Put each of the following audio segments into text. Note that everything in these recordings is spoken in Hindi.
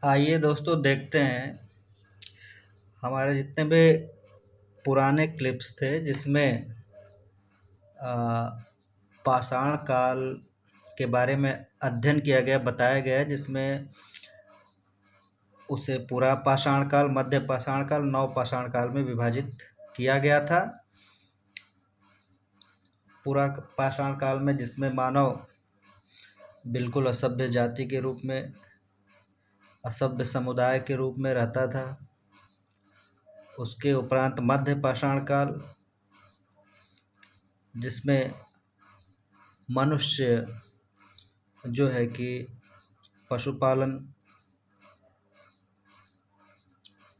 आइए दोस्तों देखते हैं हमारे जितने भी पुराने क्लिप्स थे जिसमें अ, पाषाण काल के बारे में अध्ययन किया गया, बताया गया, जिसमें उसे पूरा पाषाण काल, मध्य पाषाण काल, नव पाषाण काल में विभाजित किया गया था। पूरा पाषाण काल में जिसमें मानव बिल्कुल असभ्य जाति के रूप में, असभ्य समुदाय के रूप में रहता था। उसके उपरांत मध्य पाषाण काल, जिसमें मनुष्य जो है कि पशुपालन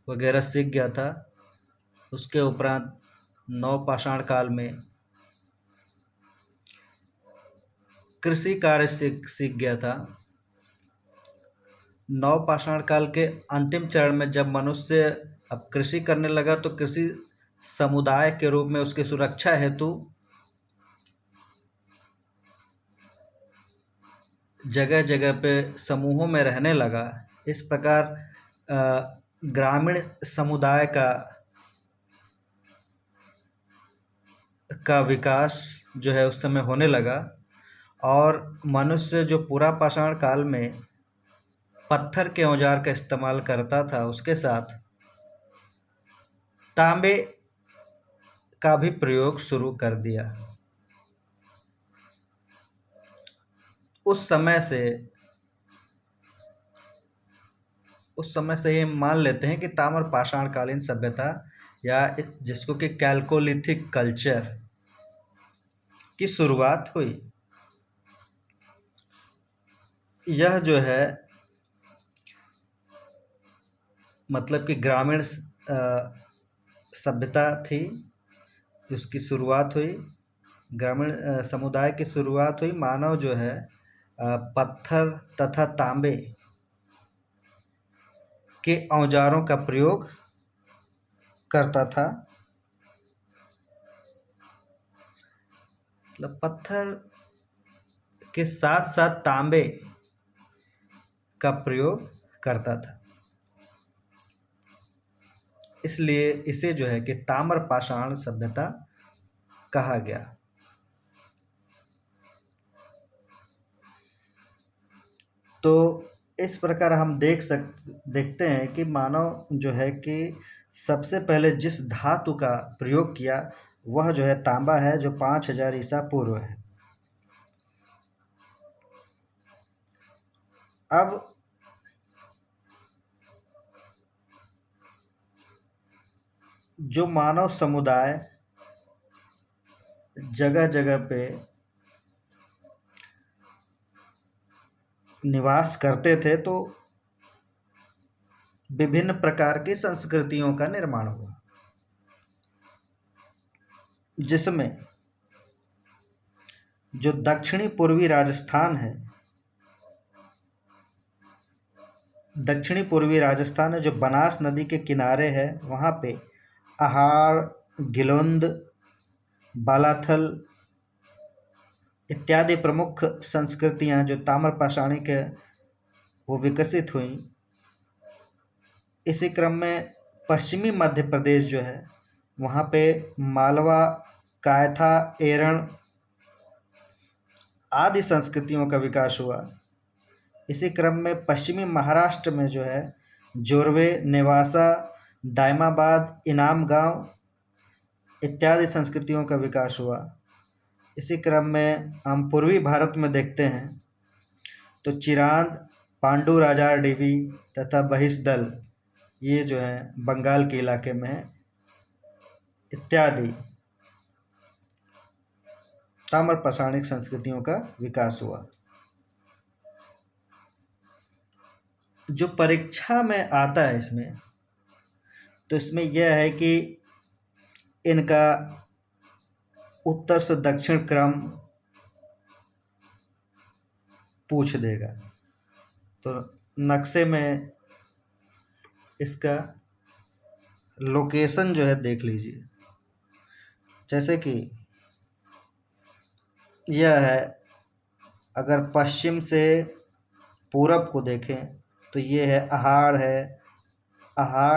वगैरह सीख गया था। उसके उपरांत नव पाषाण काल में कृषि कार्य सीख गया था। नव पाषाण काल के अंतिम चरण में जब मनुष्य अब कृषि करने लगा तो कृषि समुदाय के रूप में उसकी सुरक्षा हेतु जगह जगह पे समूहों में रहने लगा। इस प्रकार ग्रामीण समुदाय का विकास जो है उस समय होने लगा। और मनुष्य जो पूरा पाषाण काल में पत्थर के औजार का इस्तेमाल करता था, उसके साथ तांबे का भी प्रयोग शुरू कर दिया। उस समय से ये मान लेते हैं कि ताम्र पाषाणकालीन सभ्यता, या जिसको कि कैल्कोलिथिक कल्चर की शुरुआत हुई। यह जो है मतलब कि ग्रामीण सभ्यता थी, उसकी शुरुआत हुई, ग्रामीण समुदाय की शुरुआत हुई। मानव जो है पत्थर तथा तांबे के औजारों का प्रयोग करता था। मतलब पत्थर के साथ साथ तांबे का प्रयोग करता था, इसलिए इसे जो है कि ताम्र पाषाण सभ्यता कहा गया। तो इस प्रकार हम देखते हैं कि मानव जो है कि सबसे पहले जिस धातु का प्रयोग किया वह जो है तांबा है, जो 5000 ईसा पूर्व है। अब जो मानव समुदाय जगह जगह पे निवास करते थे तो विभिन्न प्रकार की संस्कृतियों का निर्माण हुआ, जिसमें जो दक्षिणी पूर्वी राजस्थान है, दक्षिणी पूर्वी राजस्थान है जो बनास नदी के किनारे है, वहाँ पे अहार, गिलोंद, बालाथल इत्यादि प्रमुख संस्कृतियाँ जो ताम्रपाषाणिक है वो विकसित हुई। इसी क्रम में पश्चिमी मध्य प्रदेश जो है वहाँ पे मालवा, कायथा, एरण आदि संस्कृतियों का विकास हुआ। इसी क्रम में पश्चिमी महाराष्ट्र में जो है जोरवे, नेवासा, दायमाबाद, इनाम गांव इत्यादि संस्कृतियों का विकास हुआ। इसी क्रम में हम पूर्वी भारत में देखते हैं तो चिरांद, पांडु राजा डीवी तथा बहिष्दल, ये जो है बंगाल के इलाके में है, इत्यादि ताम्र पाषाणिक संस्कृतियों का विकास हुआ। जो परीक्षा में आता है इसमें, तो इसमें यह है कि इनका उत्तर से दक्षिण क्रम पूछ देगा। तो नक्शे में इसका लोकेशन जो है देख लीजिए। जैसे कि यह है, अगर पश्चिम से पूरब को देखें तो ये है अहाड़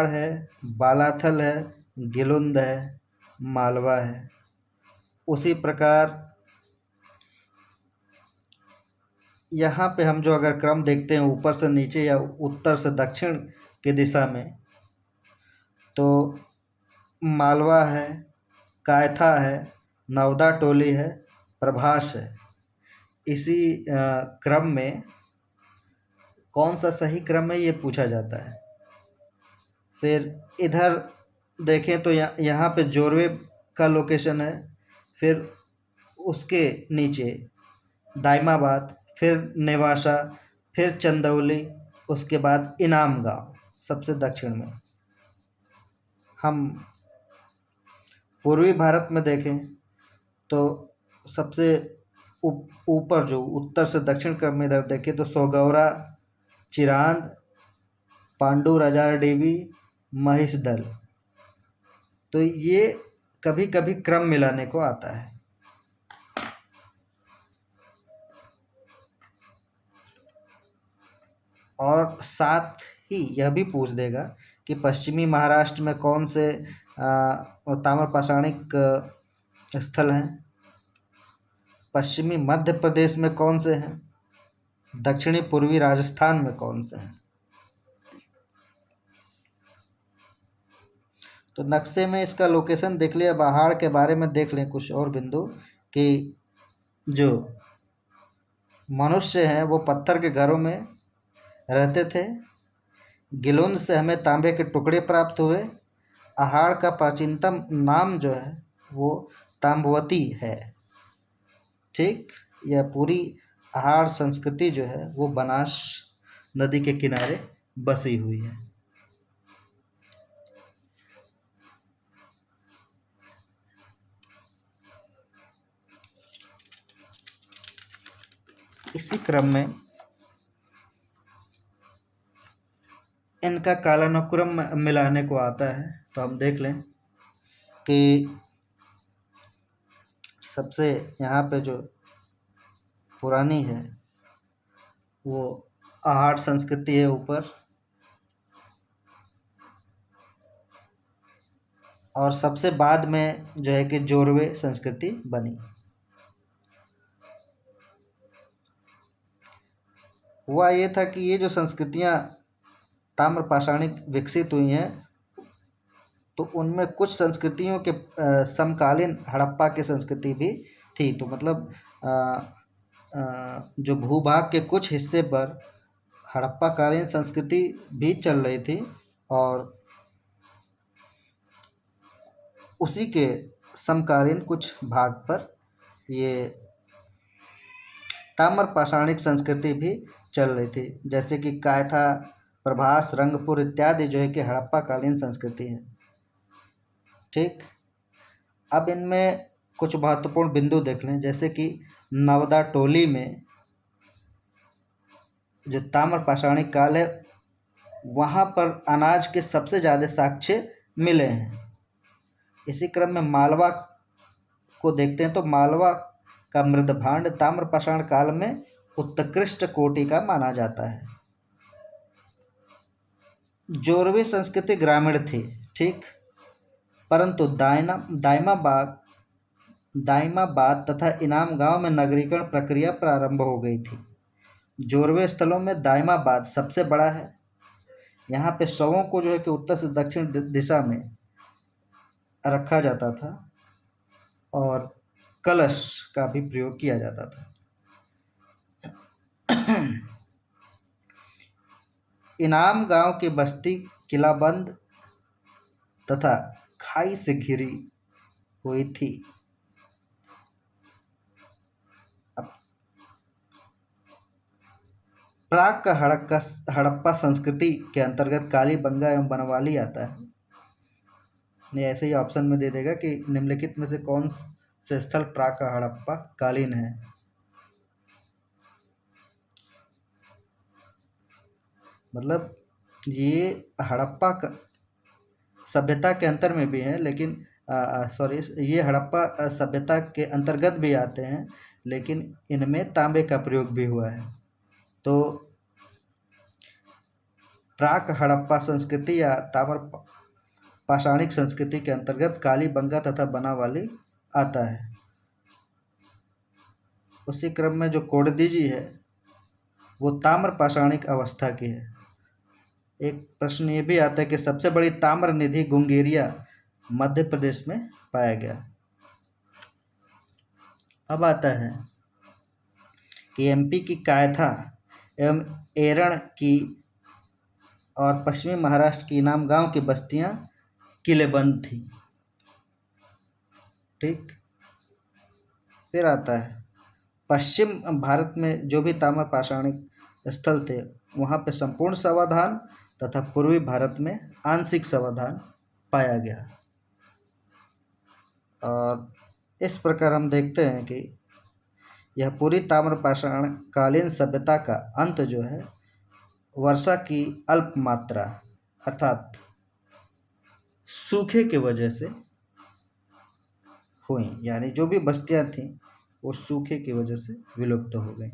है, बालाथल है, गिलुंद है, मालवा है। उसी प्रकार यहाँ पे हम जो अगर क्रम देखते हैं ऊपर से नीचे या उत्तर से दक्षिण की दिशा में, तो मालवा है, कायथा है, नवदा टोली है, प्रभास है। इसी क्रम में कौन सा सही क्रम है ये पूछा जाता है। फिर इधर देखें तो यहाँ पे जोरवे का लोकेशन है, फिर उसके नीचे दाइमाबाद, फिर नेवासा, फिर चंदौली, उसके बाद इनाम गांव सबसे दक्षिण में। हम पूर्वी भारत में देखें तो सबसे ऊपर जो उत्तर से दक्षिण क्रम में इधर देखें तो सौगौरा, चिरांद, पांडु राजार देवी, महिषदल। तो ये कभी कभी क्रम मिलाने को आता है। और साथ ही यह भी पूछ देगा कि पश्चिमी महाराष्ट्र में कौन से ताम्रपाषाणिक स्थल हैं, पश्चिमी मध्य प्रदेश में कौन से हैं, दक्षिणी पूर्वी राजस्थान में कौन से हैं। तो नक्शे में इसका लोकेशन देख लिया। पहाड़ के बारे में देख लें कुछ और बिंदु कि जो मनुष्य हैं वो पत्थर के घरों में रहते थे। गिलुंद से हमें तांबे के टुकड़े प्राप्त हुए। अहाड़ का प्राचीनतम नाम जो है वो ताम्बवती है। ठीक, यह पूरी अहाड़ संस्कृति जो है वो बनास नदी के किनारे बसी हुई है। इसी क्रम में इनका कालानुक्रम मिलाने को आता है। तो हम देख लें कि सबसे यहाँ पे जो पुरानी है वो अहाड़ संस्कृति है ऊपर, और सबसे बाद में जो है कि जोरवे संस्कृति बनी। हुआ ये था कि ये जो संस्कृतियाँ ताम्रपाषाणिक विकसित हुई हैं तो उनमें कुछ संस्कृतियों के समकालीन हड़प्पा की संस्कृति भी थी। तो मतलब जो भूभाग के कुछ हिस्से पर हड़प्पा कालीन संस्कृति भी चल रही थी, और उसी के समकालीन कुछ भाग पर ये ताम्रपाषाणिक संस्कृति भी चल रही थी, जैसे कि कायथा, प्रभास, रंगपुर इत्यादि जो है कि हड़प्पा कालीन संस्कृति है। ठीक, अब इनमें कुछ महत्वपूर्ण बिंदु देख लें, जैसे कि नवदा टोली में जो ताम्रपाषाणिक काल है वहाँ पर अनाज के सबसे ज़्यादा साक्ष्य मिले हैं। इसी क्रम में मालवा को देखते हैं तो मालवा का मृदभांड ताम्रपाषाण काल में उत्कृष्ट कोटि का माना जाता है। जोरवी संस्कृति ग्रामीण थी, ठीक, परंतु दाइमाबाद तथा इनाम गांव में नगरीकरण प्रक्रिया प्रारंभ हो गई थी। जोरवे स्थलों में दाइमाबाद सबसे बड़ा है। यहाँ पे शवों को जो है कि उत्तर से दक्षिण दिशा में रखा जाता था और कलश का भी प्रयोग किया जाता था। इनाम गांव की बस्ती किलाबंद तथा खाई से घिरी हुई थी। प्राग का हड़प्पा संस्कृति के अंतर्गत कालीबंगा एवं बनवाली आता है। ये ऐसे ही ऑप्शन में दे देगा कि निम्नलिखित में से कौन से स्थल प्राग का हड़प्पा कालीन है। मतलब ये हड़प्पा सभ्यता के अंतर में भी है, लेकिन ये हड़प्पा सभ्यता के अंतर्गत भी आते हैं, लेकिन इनमें तांबे का प्रयोग भी हुआ है। तो प्राक हड़प्पा संस्कृति या ताम्र पाषाणिक संस्कृति के अंतर्गत कालीबंगा तथा बनावाली आता है। उसी क्रम में जो कोडदीजी है वो ताम्र पाषाणिक अवस्था की है। एक प्रश्न ये भी आता है कि सबसे बड़ी ताम्र निधि गुंगेरिया मध्य प्रदेश में पाया गया। अब आता है कि एमपी की कायथा एवं एरण की और पश्चिमी महाराष्ट्र की इनाम गांव की बस्तियां किलेबंद थी। ठीक। फिर आता है पश्चिम भारत में जो भी ताम्र पाषाणिक स्थल थे वहाँ पे संपूर्ण समाधान तथा पूर्वी भारत में आंशिक समाधान पाया गया। और इस प्रकार हम देखते हैं कि यह पूरी ताम्र पाषाण कालीन सभ्यता का अंत जो है वर्षा की अल्प मात्रा अर्थात सूखे की वजह से हुई, यानी जो भी बस्तियां थीं वो सूखे की वजह से विलुप्त हो गई।